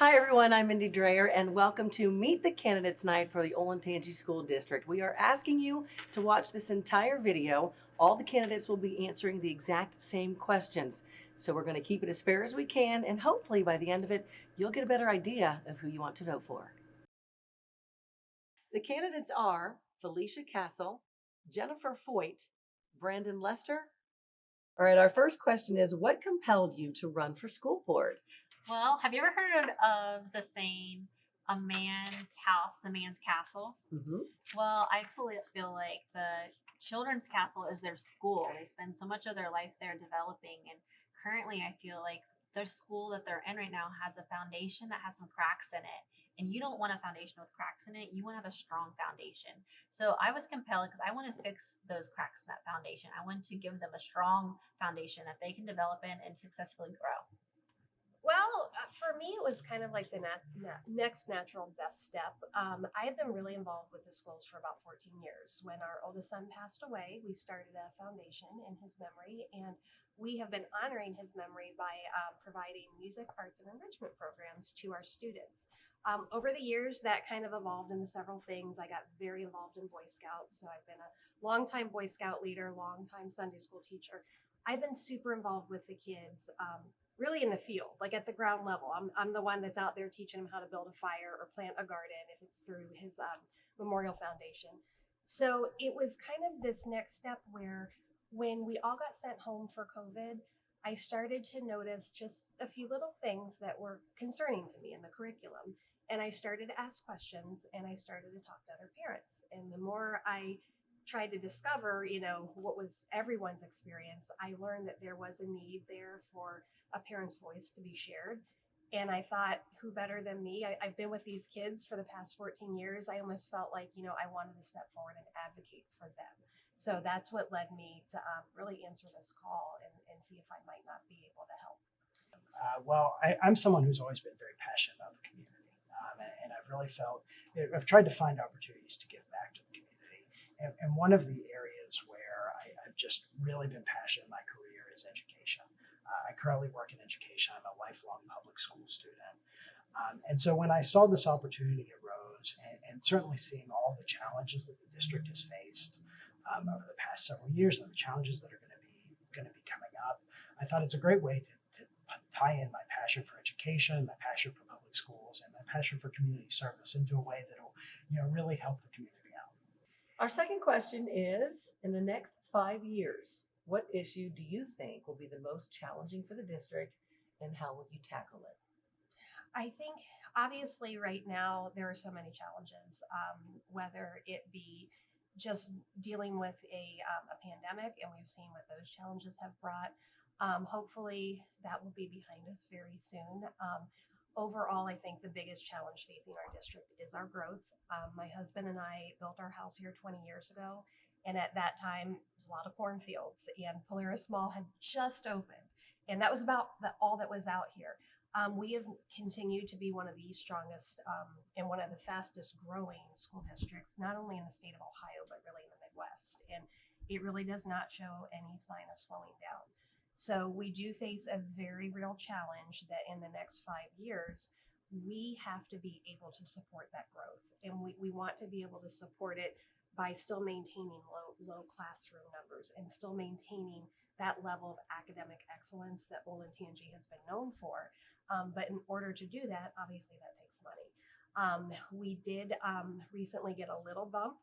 Hi everyone, I'm Mindy Dreyer and welcome to Meet the Candidates Night for the Olentangy School District. We are asking you to watch this entire video. All the candidates will be answering the exact same questions. So we're going to keep it as fair as we can, and hopefully by the end of it, you'll get a better idea of who you want to vote for. The candidates are Felicia Castle, Jennifer Foyt, Brandon Lester. All right, our first question is, what compelled you to run for school board? Well, have you ever heard of the saying, a man's house, a man's castle? Well, I feel like the children's castle is their school. They spend so much of their life there developing. And currently, I feel like the school that they're in right now has a foundation that has some cracks in it. And you don't want a foundation with cracks in it. You want to have a strong foundation. So I was compelled because I want to fix those cracks in that foundation. I want to give them a strong foundation that they can develop in and successfully grow. Well, for me, it was kind of like the next natural best step. I have been really involved with the schools for about 14 years. When our oldest son passed away, we started a foundation in his memory, and we have been honoring his memory by providing music, arts, and enrichment programs to our students. Over the years, that kind of evolved into several things. I got very involved in Boy Scouts, so I've been a longtime Boy Scout leader, longtime Sunday school teacher. I've been super involved with the kids. Really in the field, like at the ground level. I'm the one that's out there teaching him how to build a fire or plant a garden if it's through his memorial foundation. So it was kind of this next step where when we all got sent home for COVID, I started to notice just a few little things that were concerning to me in the curriculum. And I started to ask questions and I started to talk to other parents. And the more I tried to discover, what was everyone's experience, I learned that there was a need there for a parent's voice to be shared. And I thought, who better than me? I've been with these kids for the past 14 years. I almost felt like, I wanted to step forward and advocate for them. So that's what led me to really answer this call and see if I might not be able to help. I'm someone who's always been very passionate about the community, and I've really felt I've tried to find opportunities to give back to the community. And one of the areas where I've just really been passionate in my career is education. I currently work in education. I'm a lifelong public school student. And so when I saw this opportunity arose, and certainly seeing all the challenges that the district has faced over the past several years and the challenges that are going to be coming up, I thought it's a great way to tie in my passion for education, my passion for public schools, and my passion for community service into a way that will really help the community out. Our second question is, in the next 5 years, what issue do you think will be the most challenging for the district and how will you tackle it? I think obviously right now there are so many challenges, whether it be just dealing with a pandemic, and we've seen what those challenges have brought. Hopefully that will be behind us very soon. Overall, I think the biggest challenge facing our district is our growth. My husband and I built our house here 20 years ago, and at that time, it was a lot of cornfields, and Polaris Mall had just opened, and that was about all that was out here. We have continued to be one of the strongest and one of the fastest growing school districts, not only in the state of Ohio, but really in the Midwest. And it really does not show any sign of slowing down. So we do face a very real challenge that in the next 5 years, we have to be able to support that growth. And we want to be able to support it by still maintaining low classroom numbers and still maintaining that level of academic excellence that Olentangy has been known for. But in order to do that, obviously that takes money. We did recently get a little bump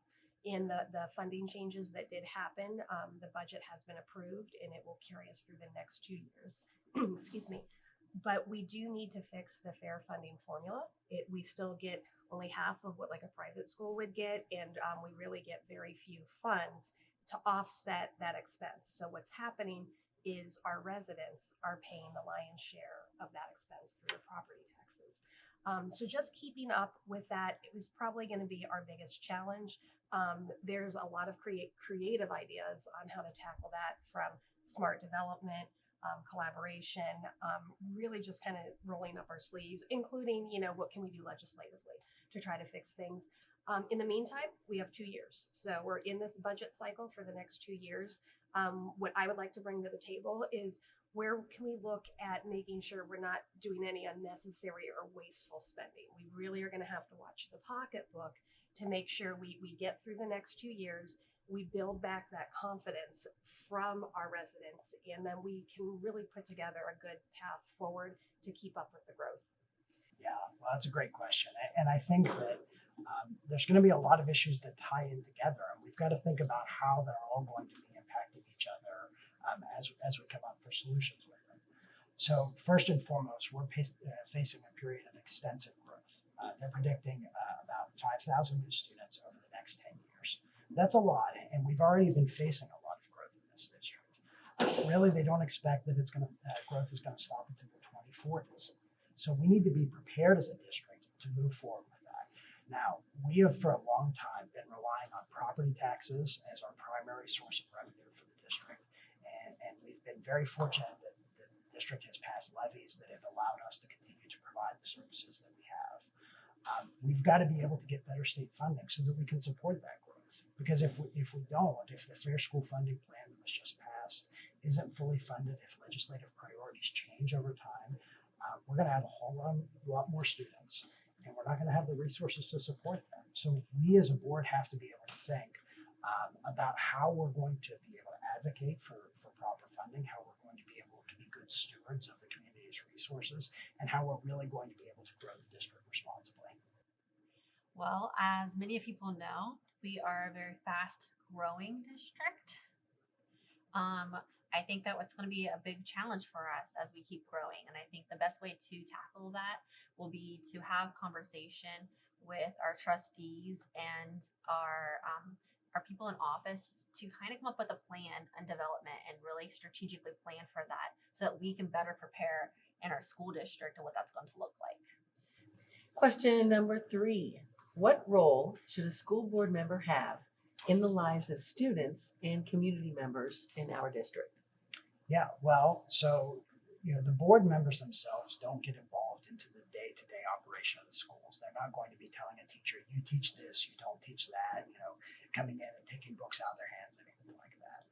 in the funding changes that did happen. The budget has been approved and it will carry us through the next 2 years. Excuse me. But we do need to fix the fair funding formula. We still get only half of what like a private school would get, and we really get very few funds to offset that expense. So what's happening is our residents are paying the lion's share of that expense through the property taxes. So just keeping up with that is probably going to be our biggest challenge. There's a lot of creative ideas on how to tackle that, from smart development, collaboration, really just kind of rolling up our sleeves, including, what can we do legislatively to try to fix things. In the meantime, we have 2 years. So we're in this budget cycle for the next 2 years. What I would like to bring to the table is Where can we look at making sure we're not doing any unnecessary or wasteful spending? We really are going to have to watch the pocketbook to make sure we get through the next 2 years, we build back that confidence from our residents, and then we can really put together a good path forward to keep up with the growth. Yeah, well, that's a great question. And I think that there's going to be a lot of issues that tie in together, and we've got to think about how they're all going to be impacting each other as we come up for solutions with them. So, first and foremost, we're facing a period of extensive growth. They're predicting about 5,000 new students over the next 10 years. That's a lot, and we've already been facing a lot of growth in this district. Really, they don't expect that growth is going to stop until the 2040s. So we need to be prepared as a district to move forward with that. Now, we have for a long time been relying on property taxes as our primary source of revenue for the district. And we've been very fortunate that the district has passed levies that have allowed us to continue to provide the services that we have. We've got to be able to get better state funding so that we can support that growth. Because if we don't, if the Fair School Funding Plan that was just passed isn't fully funded, if legislative priorities change over time, we're going to have a whole lot more students, and we're not going to have the resources to support them. So we as a board have to be able to think about how we're going to be able to advocate for proper funding, how we're going to be able to be good stewards of the community's resources, and how we're really going to be able to grow the district responsibly. Well, as many people know, we are a very fast growing district. I think that what's going to be a big challenge for us as we keep growing. And I think the best way to tackle that will be to have conversation with our trustees and our people in office to kind of come up with a plan and development and really strategically plan for that so that we can better prepare in our school district and what that's going to look like. Question number 3. What role should a school board member have in the lives of students and community members in our district? Yeah, well, so the board members themselves don't get involved into the day-to-day operation of the schools. They're not going to be telling a teacher, you teach this, you don't teach that, coming in and taking books out of their hands, anything like that.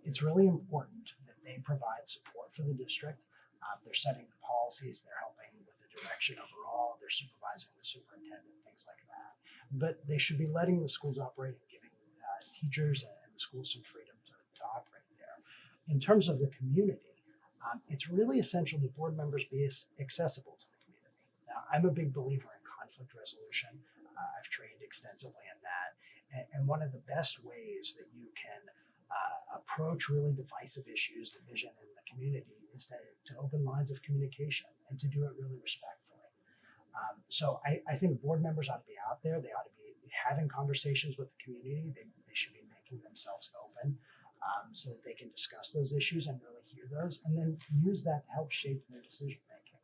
It's really important that they provide support for the district. They're setting the policies, they're helping with the direction overall, they're supervising the superintendent, things like that. But they should be letting the schools operate and giving teachers and the schools some freedom to operate there. In terms of the community, it's really essential that board members be accessible to the community. Now, I'm a big believer in conflict resolution. I've trained extensively in that. And one of the best ways that you can approach really divisive issues, division in the community, is to open lines of communication and to do it really respectfully. So I think board members ought to be out there. They ought to be having conversations with the community. They should be making themselves open so that they can discuss those issues and really hear those, and then use that to help shape their decision making.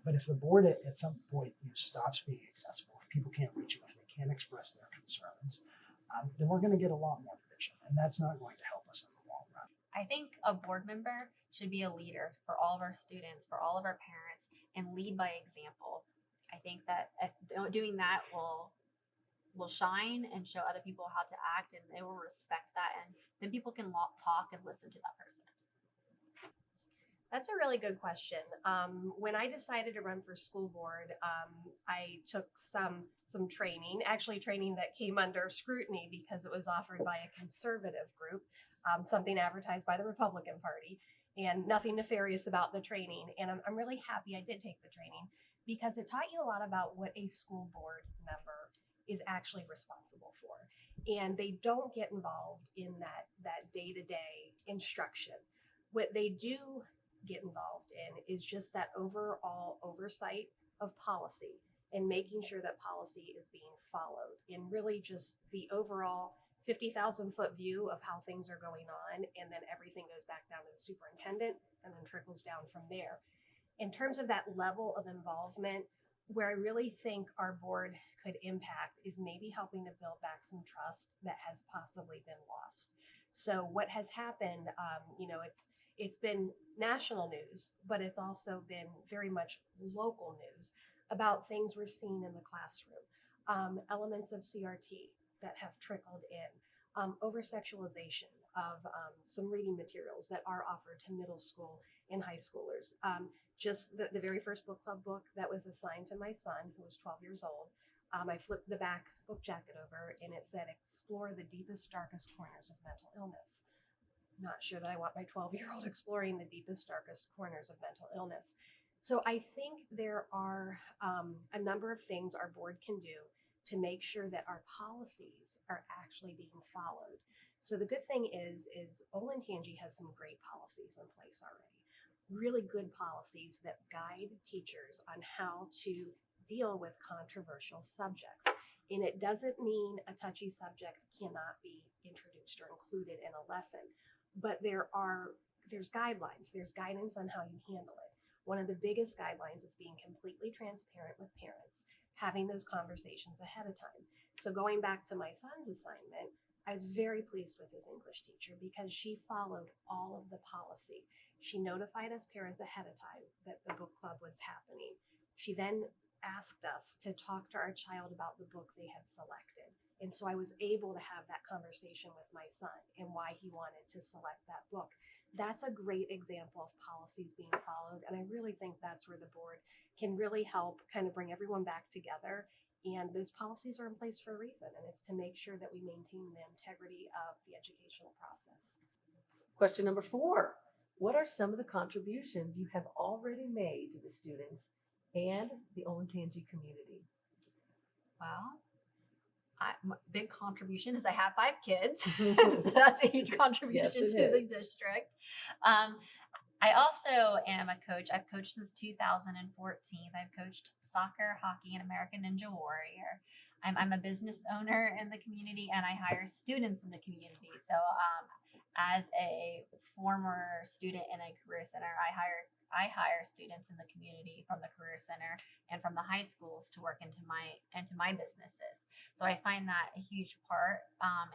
But if the board at some point stops being accessible, if people can't reach them, if they can't express their concerns, then we're going to get a lot more division, and that's not going to help us in the long run. I think a board member should be a leader for all of our students, for all of our parents, and lead by example. I think that doing that will shine and show other people how to act, and they will respect that, and then people can talk and listen to that person. That's a really good question. When I decided to run for school board, I took some training, actually training that came under scrutiny because it was offered by a conservative group, something advertised by the Republican Party, and nothing nefarious about the training. And I'm really happy I did take the training because it taught you a lot about what a school board member is actually responsible for. And they don't get involved in that day-to-day instruction. What they do get involved in is just that overall oversight of policy and making sure that policy is being followed, and really just the overall 50,000 foot view of how things are going on, and then everything goes back down to the superintendent and then trickles down from there. In terms of that level of involvement, where I really think our board could impact is maybe helping to build back some trust that has possibly been lost. So what has happened, it's been national news, but it's also been very much local news about things we're seeing in the classroom, elements of CRT that have trickled in, over-sexualization, of some reading materials that are offered to middle school and high schoolers. Just the very first book club book that was assigned to my son, who was 12 years old. I flipped the back book jacket over and it said, "Explore the deepest, darkest corners of mental illness." Not sure that I want my 12-year-old exploring the deepest, darkest corners of mental illness. So I think there are a number of things our board can do to make sure that our policies are actually being followed. So the good thing is Olentangy has some great policies in place already. Really good policies that guide teachers on how to deal with controversial subjects. And it doesn't mean a touchy subject cannot be introduced or included in a lesson, but there's guidelines, there's guidance on how you handle it. One of the biggest guidelines is being completely transparent with parents, having those conversations ahead of time. So going back to my son's assignment, I was very pleased with his English teacher because she followed all of the policy. She notified us parents ahead of time that the book club was happening. She then asked us to talk to our child about the book they had selected. And so I was able to have that conversation with my son and why he wanted to select that book. That's a great example of policies being followed. And I really think that's where the board can really help kind of bring everyone back together. And those policies are in place for a reason. And it's to make sure that we maintain the integrity of the educational process. Question number 4. What are some of the contributions you have already made to the students and the Olentangy community? Well, my big contribution is I have 5 kids. So that's a huge contribution Yes, to it the district. I also am a coach. I've coached since 2014. I've coached soccer, hockey, and American Ninja Warrior. I'm a business owner in the community and I hire students in the community. So as a former student in a career center, I hire students in the community from the career center and from the high schools to work into my businesses. So I find that a huge part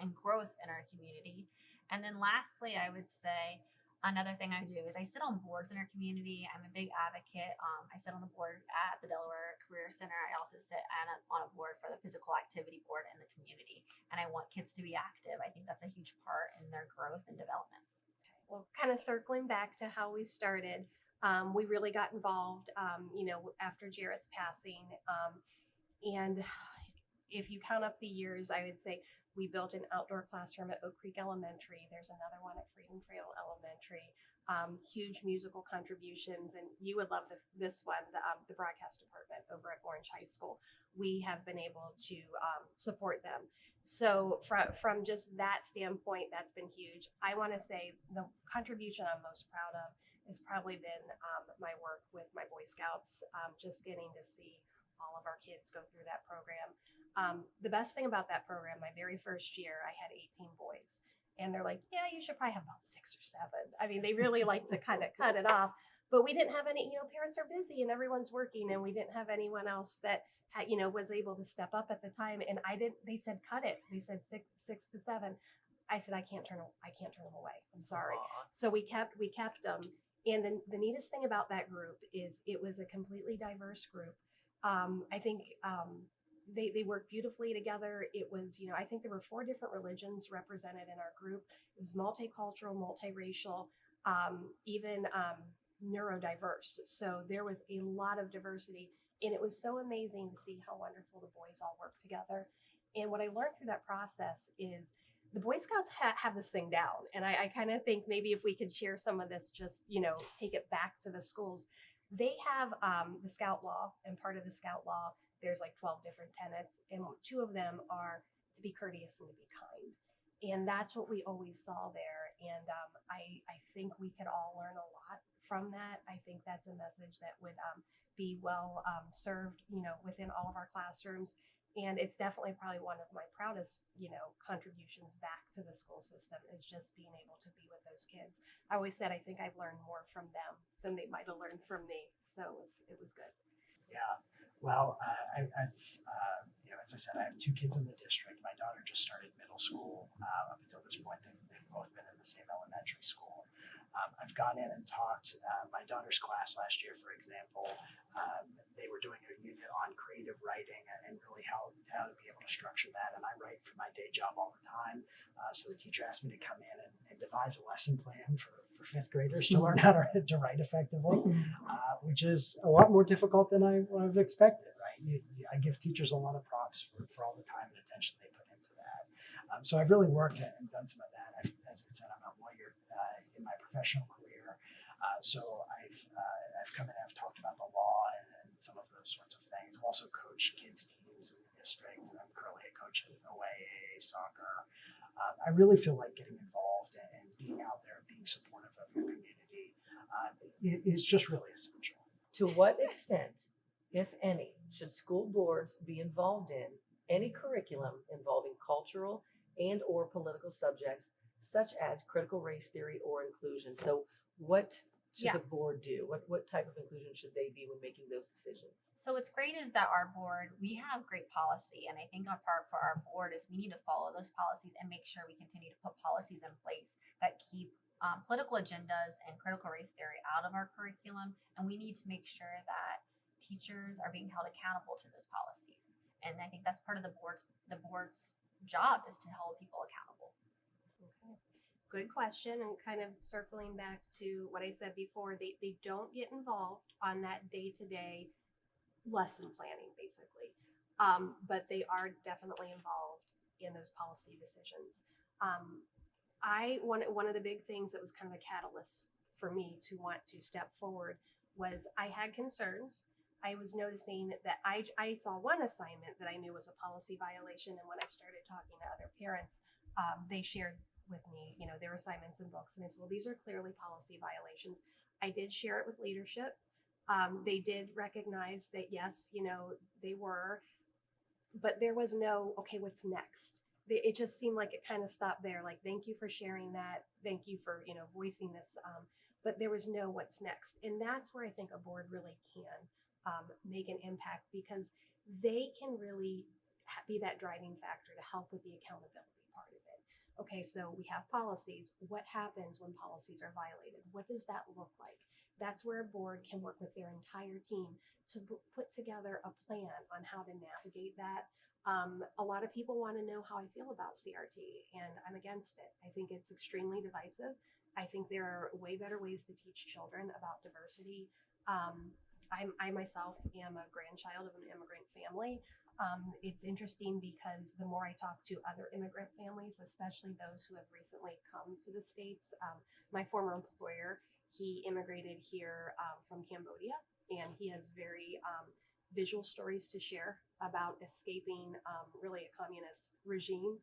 in growth in our community. And then lastly, I would say another thing I do is I sit on boards in our community. I'm a big advocate. I sit on the board at the Delaware Career Center. I also sit on a board for the physical activity board in the community. And I want kids to be active. I think that's a huge part in their growth and development. Well, kind of circling back to how we started, we really got involved, after Jarrett's passing. And if you count up the years, I would say we built an outdoor classroom at Oak Creek Elementary. There's another one at Freedom Trail Elementary. Huge musical contributions, and you would love this one, the broadcast department over at Orange High School. We have been able to support them. So from just that standpoint, that's been huge. I want to say the contribution I'm most proud of has probably been my work with my Boy Scouts, just getting to see all of our kids go through that program. The best thing about that program, my very first year, I had 18 boys. And they're like, yeah, you should probably have about 6 or 7. I mean, they really like to kind of cut it off. But we didn't have any, parents are busy and everyone's working. And we didn't have anyone else that had, was able to step up at the time. And they said, cut it. They said 6 to 7. I said, I can't turn them away. I'm sorry. Aww. So we kept them. And then the neatest thing about that group is it was a completely diverse group. I think they worked beautifully together. It was, I think there were 4 different religions represented in our group. It was multicultural, multiracial, even neurodiverse. So there was a lot of diversity. And it was so amazing to see how wonderful the boys all worked together. And what I learned through that process is the Boy Scouts have this thing down. And I kind of think maybe if we could share some of this, just, take it back to the schools. They have the Scout Law, and part of the Scout Law, there's like 12 different tenets, and 2 of them are to be courteous and to be kind. And that's what we always saw there. And I think we could all learn a lot from that. I think that's a message that would be well served, within all of our classrooms. And it's definitely probably one of my proudest, contributions back to the school system is just being able to be with those kids. I always said I think I've learned more from them than they might have learned from me. So it was good. Yeah. Well, I've as I said, I have 2 kids in the district. My daughter just started middle school. Up until this point, they've we've both been in the same elementary school. I've gone in and talked. My daughter's class last year, for example, they were doing a unit on creative writing and really how to be able to structure that. And I write for my day job all the time. So the teacher asked me to come in and devise a lesson plan for fifth graders to learn how to write effectively, which is a lot more difficult than I would have expected, right? I give teachers a lot of props for all the time and attention they put into that. So I've really worked and done some of that. As I said, I'm a lawyer in my professional career. So I've come in and I've talked about the law and some of those sorts of things. I've also coached kids teams in the district, and I'm currently a coach at OAA soccer. I really feel like getting involved and being out there, being supportive of your community is just really essential. To what extent, if any, should school boards be involved in any curriculum involving cultural and or political subjects, such as critical race theory or inclusion? So what should the board do? What type of inclusion should they be when making those decisions? So what's great is that our board, we have great policy. And I think a part for our board is we need to follow those policies and make sure we continue to put policies in place that keep political agendas and critical race theory out of our curriculum. And we need to make sure that teachers are being held accountable to those policies. And I think that's part of the board's job is to hold people accountable. Okay. Good question. And kind of circling back to what I said before, they don't get involved on that day-to-day lesson planning, basically. But they are definitely involved in those policy decisions. One of the big things that was kind of a catalyst for me to want to step forward was I had concerns. I was noticing that I saw one assignment that I knew was a policy violation, and when I started talking to other parents, they shared with me, their assignments and books, and I said, well, these are clearly policy violations. I did share it with leadership. They did recognize that, yes, they were, but there was no, okay, what's next? It just seemed like it kind of stopped there. Like, thank you for sharing that. Thank you for, voicing this. But there was no what's next. And that's where I think a board really can make an impact, because they can really be that driving factor to help with the accountability part of it. Okay, so we have policies. What happens when policies are violated? What does that look like? That's where a board can work with their entire team to put together a plan on how to navigate that. A lot of people want to know how I feel about CRT, and I'm against it. I think it's extremely divisive. I think there are way better ways to teach children about diversity. I myself am a grandchild of an immigrant family. It's interesting because the more I talk to other immigrant families, especially those who have recently come to the States, my former employer, he immigrated here from Cambodia, and he has very visual stories to share about escaping really a communist regime.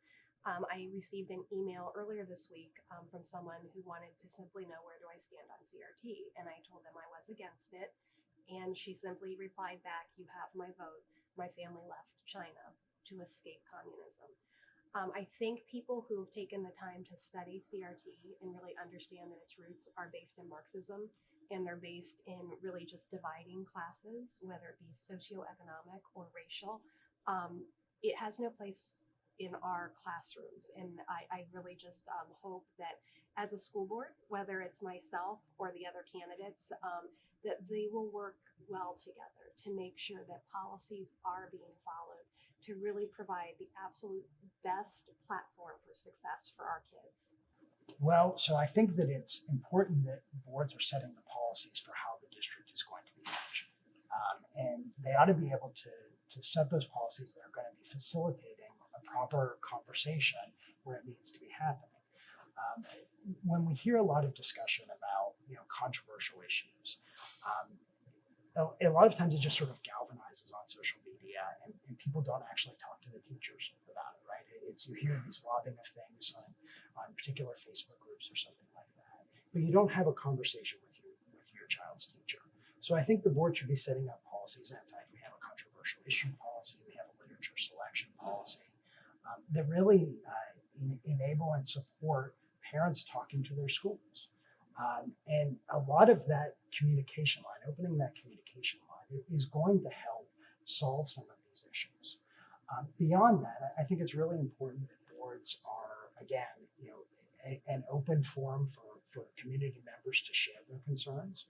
I received an email earlier this week from someone who wanted to simply know, where do I stand on CRT? And I told them I was against it. And she simply replied back, you have my vote. My family left China to escape communism. I think people who have taken the time to study CRT and really understand that its roots are based in Marxism, and they're based in really just dividing classes, whether it be socioeconomic or racial, it has no place in our classrooms. And I really just hope that as a school board, whether it's myself or the other candidates, that they will work well together to make sure that policies are being followed, to really provide the absolute best platform for success for our kids. Well, so I think that it's important that boards are setting the policies for how the district is going to be functioning. And they ought to be able to set those policies that are going to be facilitating a proper conversation where it needs to be happening. When we hear a lot of discussion about controversial issues, a lot of times it just sort of galvanizes on social media, and people don't actually talk to the teachers about it, right? You hear these lobbing of things on particular Facebook groups or something like that, but you don't have a conversation with your child's teacher. So I think the board should be setting up policies. In fact, we have a controversial issue policy, we have a literature selection policy that really enable and support parents talking to their schools. And a lot of that communication line, opening that communication line, is going to help solve some of these issues. Beyond that, I think it's really important that boards are, again, an open forum for community members to share their concerns.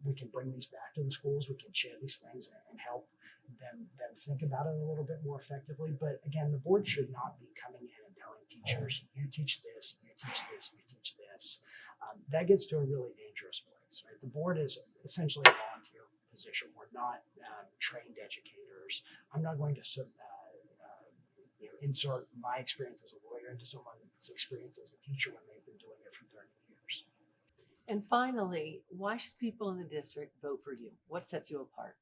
We can bring these back to the schools. We can share these things and help them think about it a little bit more effectively. But again, the board should not be coming in and telling teachers, you teach this, you teach this, you teach this. That gets to a really dangerous place, right? The board is essentially a volunteer position. We're not trained educators. I'm not going to insert my experience as a lawyer into someone's experience as a teacher when they've been doing it for 30 years. And finally, why should people in the district vote for you? What sets you apart?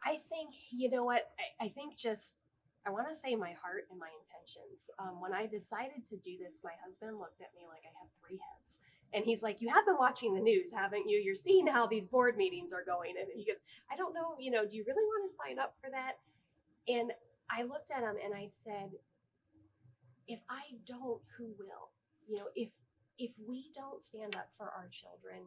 I think, you know what, I think just, I want to say my heart and my intentions. When I decided to do this, my husband looked at me like I had three heads. And he's like, you have been watching the news, haven't you? You're seeing how these board meetings are going. And he goes, I don't know, do you really want to sign up for that? And I looked at him and I said, if I don't, who will? If we don't stand up for our children,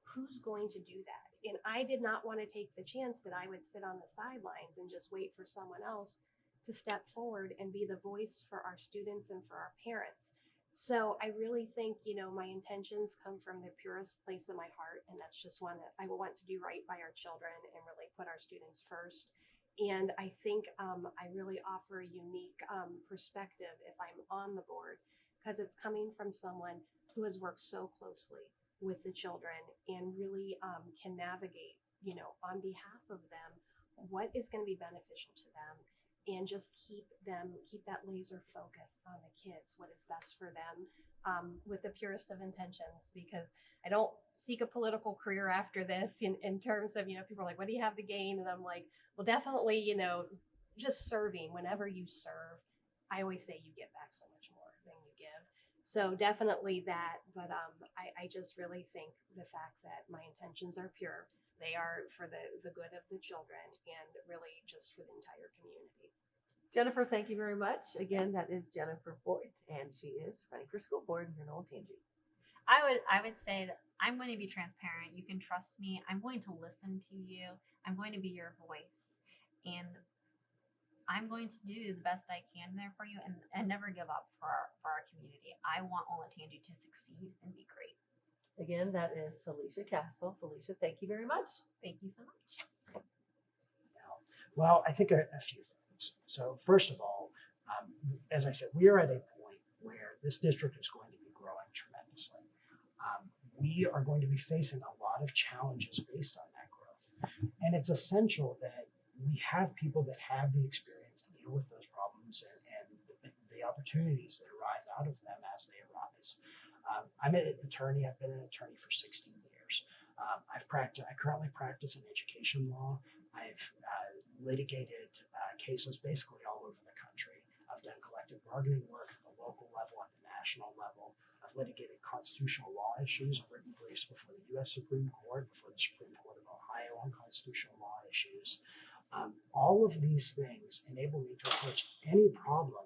who's going to do that? And I did not want to take the chance that I would sit on the sidelines and just wait for someone else to step forward and be the voice for our students and for our parents. So I really think, my intentions come from the purest place of my heart. And that's just one that I want to do right by our children and really put our students first. And I think I really offer a unique perspective if I'm on the board, because it's coming from someone who has worked so closely with the children and really can navigate, on behalf of them, what is going to be beneficial to them, and just keep that laser focus on the kids, what is best for them, with the purest of intentions, because I don't seek a political career after this in terms of, people are like, what do you have to gain? And I'm like, well, definitely, just serving. Whenever you serve, I always say you get back so much more than you give. So definitely that, but I just really think the fact that my intentions are pure, they are for the good of the children and really just for the entire community. Jennifer, thank you very much. Again, that is Jennifer Foyt, and she is running for school board here in Olentangy. I would say that I'm going to be transparent. You can trust me. I'm going to listen to you. I'm going to be your voice, and I'm going to do the best I can there for you, and never give up for our community. I want Olentangy to succeed and be great. Again, that is Felicia Castle. Felicia, thank you very much. Thank you so much. Well, I think a few things. So first of all, as I said, we are at a point where this district is going to be growing tremendously. We are going to be facing a lot of challenges based on that growth. And it's essential that we have people that have the experience to deal with those problems and the opportunities that arise out of them as they arise. I'm an attorney. I've been an attorney for 16 years. I currently practice in education law. I've litigated cases basically all over the country. I've done collective bargaining work at the local level and the national level. I've litigated constitutional law issues. I've written briefs before the U.S. Supreme Court, before the Supreme Court of Ohio on constitutional law issues. All of these things enable me to approach any problem,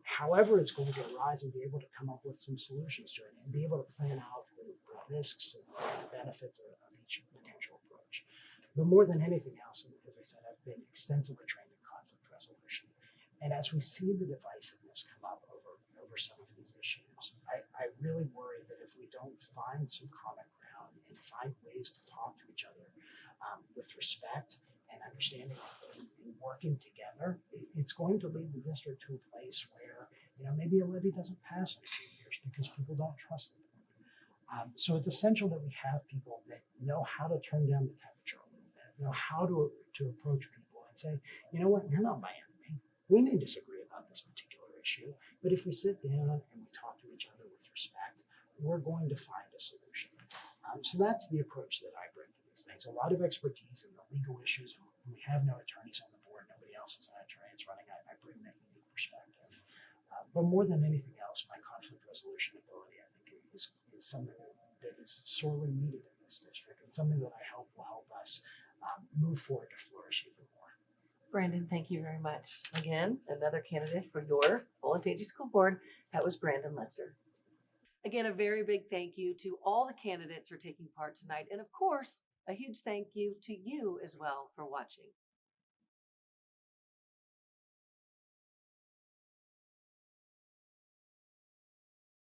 however it's going to arise, and be able to come up with some solutions to it and be able to plan out the risks and the benefits of each potential approach. But more than anything else, and as I said, I've been extensively trained in conflict resolution. And as we see the divisiveness come up over some of these issues, I really worry that if we don't find some common ground and find ways to talk to each other with respect and understanding and working together, it's going to lead the district to a place where, maybe a levy doesn't pass in a few years because people don't trust the board. So it's essential that we have people that know how to turn down the temperature a little bit, know how to approach people and say, you know what, you're not my enemy. We may disagree about this particular issue, but if we sit down and we talk to each other with respect, we're going to find a solution. So that's the approach that I bring to these things. A lot of expertise in the legal issues. We have no attorneys on the board. Nobody else is an attorney that's running. I bring that unique perspective. But more than anything else, my conflict resolution ability, I think, is something that is sorely needed in this district, and something that I hope will help us move forward to flourish even more. Brandon, thank you very much. Again, another candidate for your Olentangy School Board. That was Brandon Lester. Again, a very big thank you to all the candidates for taking part tonight. And of course, a huge thank you to you as well for watching.